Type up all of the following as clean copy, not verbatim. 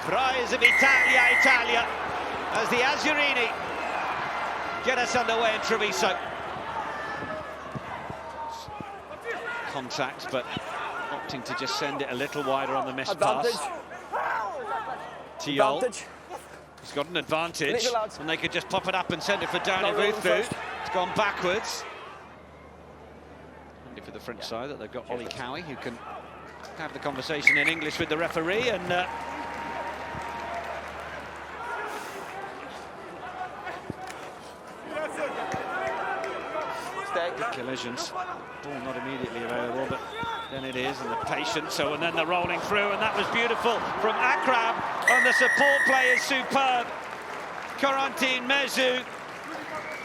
Prize of Italia, as the Azzurrini get us underway in Treviso. Contact, but opting to just send it a little wider on the missed pass. Tiol. He's got an advantage, and they could just pop it up and send it for Downey-Vuthu. It's gone backwards. Only for the French side that they've got Ollie Cowie, who can have the conversation in English with the referee, and good collisions. Ball not immediately available, but then it is, and the patience. And then the rolling through, and that was beautiful from Akrab, and the support play is superb. Corentin Mezu,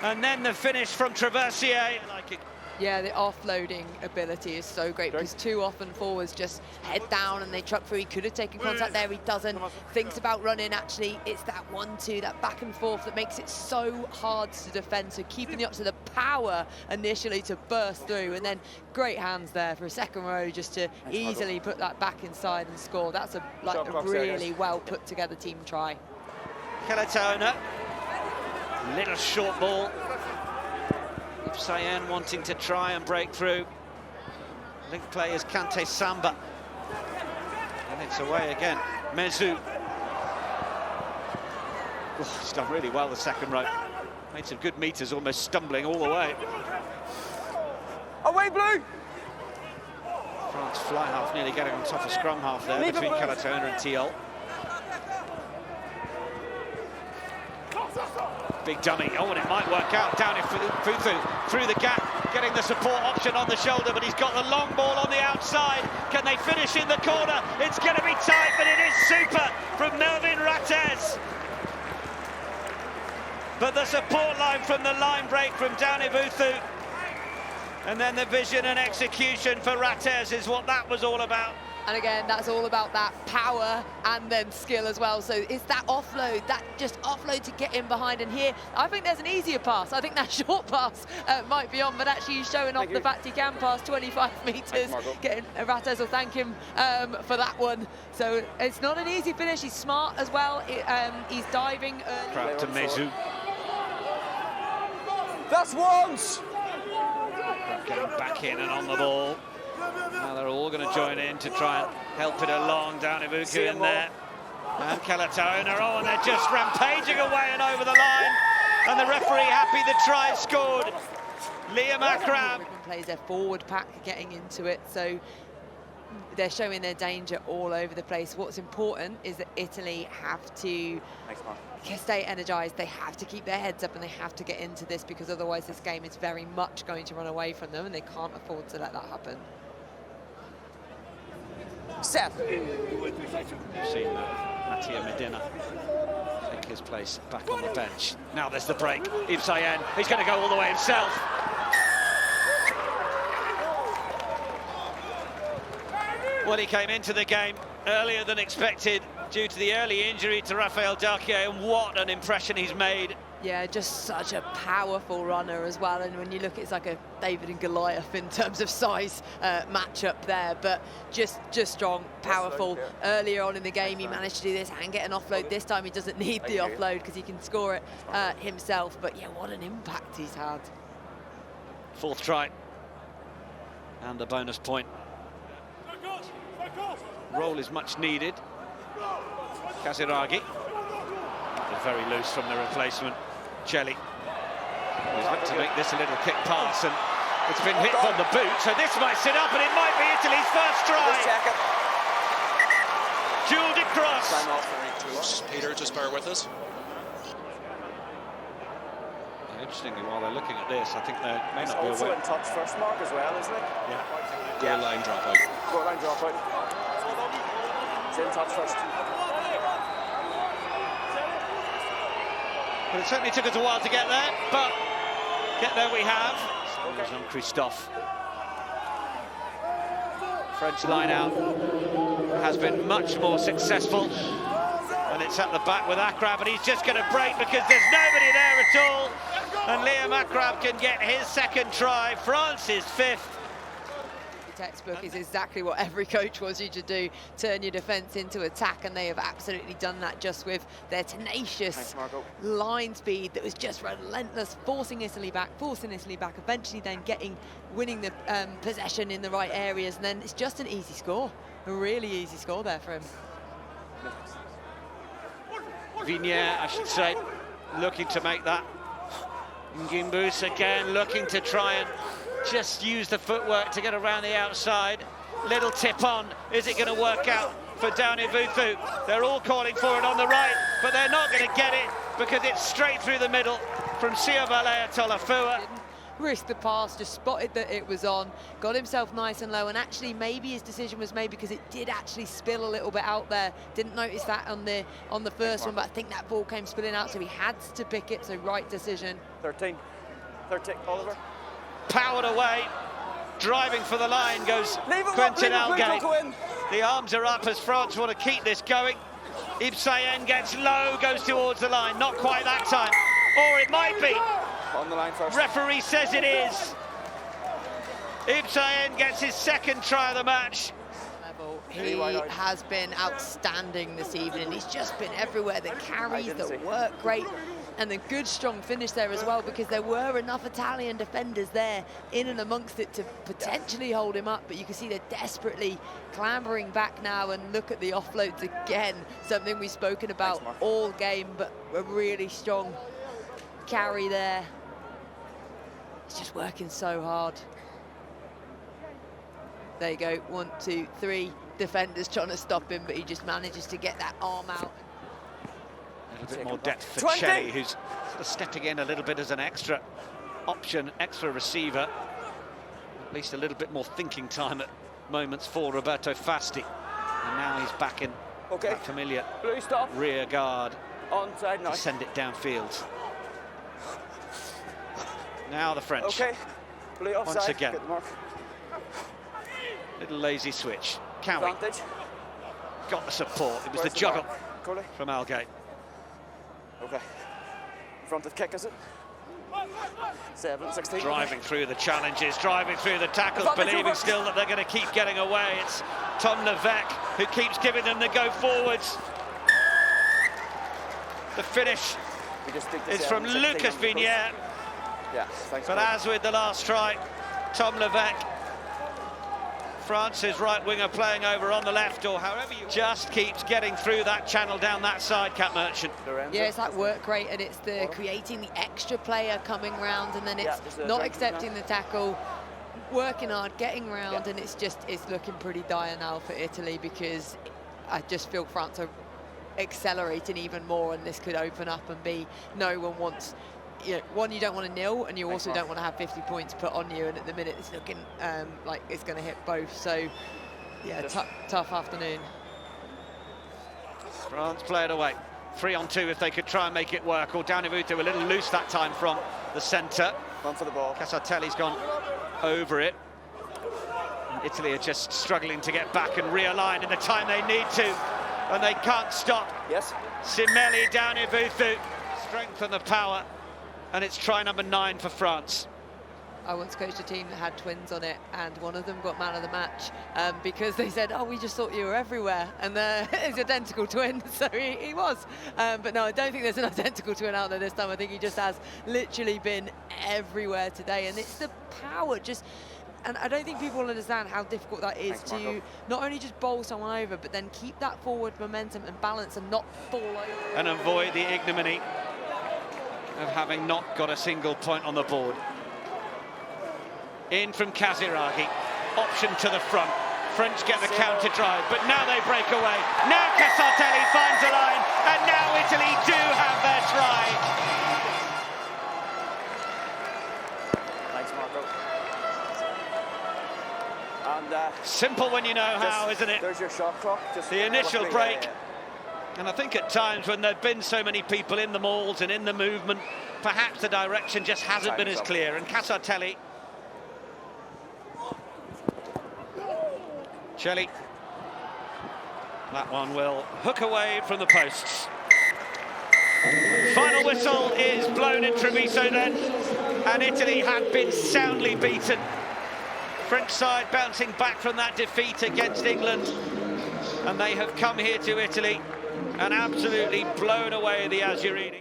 and then the finish from Traversier. I like it. Yeah, the offloading ability is so great, because too often forwards just head down and they truck through. He could have taken contact there, he doesn't. Thinks about running. Actually, it's that 1-2, that back and forth, that makes it so hard to defend. So keeping the option, the power initially to burst through, and then great hands there for a second row just to easily put that back inside and score. That's a really well put together team try. Calatona, little short ball. U6N wanting to try and break through. Link play is Kante Samba. And it's away again. Mezu. Oh, he's done really well the second row. Made some good meters, almost stumbling all the way. Away, blue! France fly half nearly getting on top of scrum half there between Calatona and Tiol. Big dummy. Oh, and it might work out. Downey-Vuthu through the gap, getting the support option on the shoulder, but he's got the long ball on the outside. Can they finish in the corner? It's going to be tight, but it is super from Melvin Rattez. But the support line from the line break from Downey-Vuthu, and then the vision and execution for Rattez is what that was all about. And again, that's all about that power and then skill as well. So it's that offload, that just offload to get in behind. And here, I think there's an easier pass. I think that short pass might be on, but actually he's showing off the fact he can pass 25 metres. Getting Rattez will thank him for that one. So it's not an easy finish. He's smart as well. He's diving early. Crowd to Mezu. That's once! Getting back in and on the ball. Now they're all going to join in to try and help it along. Downey-Vuthu in there. And Calatona, oh, and they're just rampaging away and over the line. And the referee happy the try scored. Liam Akrab. Plays their forward pack getting into it, so they're showing their danger all over the place. What's important is that Italy have to stay energized. They have to keep their heads up, and they have to get into this, because otherwise this game is very much going to run away from them, and they can't afford to let that happen. Seth. You've seen Mattia Medina take his place back on the bench. Now there's the break. U6N, he's going to go all the way himself. Well, he came into the game earlier than expected due to the early injury to Raphael Darquier, and what an impression he's made. Yeah, just such a powerful runner as well, and when you look, it's like a David and Goliath in terms of size matchup there, but just strong, powerful. Earlier on in the game, he managed to do this and get an offload. This time he doesn't need the offload because he can score it himself, but yeah, what an impact he's had. Fourth try. And the bonus point. Roll is much needed. Kaziragi. Very loose from the replacement. Celli. He's looked to make this a little kick pass, and it's been hit from the boot, so this might sit up, and it might be Italy's first try. Jules de Cross. Peter, just bear with us. Interestingly, while they're looking at this, I think there may not be a way. It's also in touch first mark as well, isn't it? Yeah. Goal line dropout. Goal line dropout. It's in touch first. But it certainly took us a while to get there, but get there we have. Jean-Christophe. French line out has been much more successful. And it's at the back with Akrab, and he's just going to break because there's nobody there at all. And Liam Akrab can get his second try. France's fifth. textbook is exactly what every coach wants you to do, turn your defence into attack, and they have absolutely done that just with their tenacious line speed that was just relentless, forcing Italy back, eventually then winning the possession in the right areas, and then it's just an easy score, a really easy score there for him. Vignier, I should say, looking to make that. Ngimbus again looking to try and just use the footwork to get around the outside. Little tip on, is it going to work out for Daunivuthu? They're all calling for it on the right, but they're not going to get it because it's straight through the middle from Siavalea Tolafua. Risked the pass, just spotted that it was on, got himself nice and low, and actually maybe his decision was made because it did actually spill a little bit out there. Didn't notice that on the first one, but I think that ball came spilling out, so he had to pick it, so right decision. 13, Oliver. Powered away, driving for the line goes Quentin Algate. The arms are up as France want to keep this going. Ibsayen gets low, goes towards the line, not quite that time, or it might be. On the line first. Referee says it is. Ibsayen gets his second try of the match. He has been outstanding this evening. He's just been everywhere. The carries, the work great, and the good strong finish there as well, because there were enough Italian defenders there in and amongst it to potentially hold him up, but you can see they're desperately clambering back now, and look at the offloads again, something we've spoken about all game, but a really strong carry there. It's just working so hard. There you go, 1, 2, 3 defenders trying to stop him, but he just manages to get that arm out. A little bit more depth for Chelly, who's sort of stepping in a little bit as an extra option, extra receiver. At least a little bit more thinking time at moments for Roberto Fasti. And now he's back in that familiar rear guard to send it downfield. Now the French, once again. Little lazy switch. Cowie got the support. It was the juggle from Algate. Front of kick, is it? 7, 16. Driving through the challenges, driving through the tackles, believing still that they're going to keep getting away. It's Tom Levesque who keeps giving them the go forwards. The finish is from Lucas Vignier. But as with the last try, Tom Levesque, France's right winger playing over on the left, or however you just keeps getting through that channel down that side, Cat Merchant. Yeah, it's that work rate, and it's the creating the extra player coming round, and then it's not accepting the tackle, working hard, getting round, and it's looking pretty dire now for Italy, because I just feel France are accelerating even more, and this could open up and be no one wants. One, you don't want to nil, and you also don't want to have 50 points put on you, and at the minute it's looking like it's going to hit both, so yeah, tough afternoon. France play it away, 3 on 2 if they could try and make it work, or Daunivuthu a little loose that time from the centre. One for the ball. Casartelli's gone over it. And Italy are just struggling to get back and realign in the time they need to, and they can't stop. Simelli, Daunivuthu, strength and the power. And it's try number 9 for France. I once coached a team that had twins on it, and one of them got man of the match because they said, oh, we just thought you were everywhere. And it's identical twin, so he was. But no, I don't think there's an identical twin out there this time. I think he just has literally been everywhere today. And it's the power, and I don't think people understand how difficult that is to not only just bowl someone over, but then keep that forward momentum and balance and not fall over. And avoid the ignominy of having not got a single point on the board. In from Casiraghi, option to the front. French get the counter drive, but now they break away. Now Casartelli finds a line, and now Italy do have their try. Thanks, Marco. And simple when you know how, isn't it? There's your shot clock. The initial break. And I think at times when there've been so many people in the mauls and in the movement, perhaps the direction just hasn't been as clear. And Casartelli, Chelly, that one will hook away from the posts. Final whistle is blown in Treviso then, and Italy had been soundly beaten. French side bouncing back from that defeat against England, and they have come here to Italy and absolutely blown away the Azzurrini.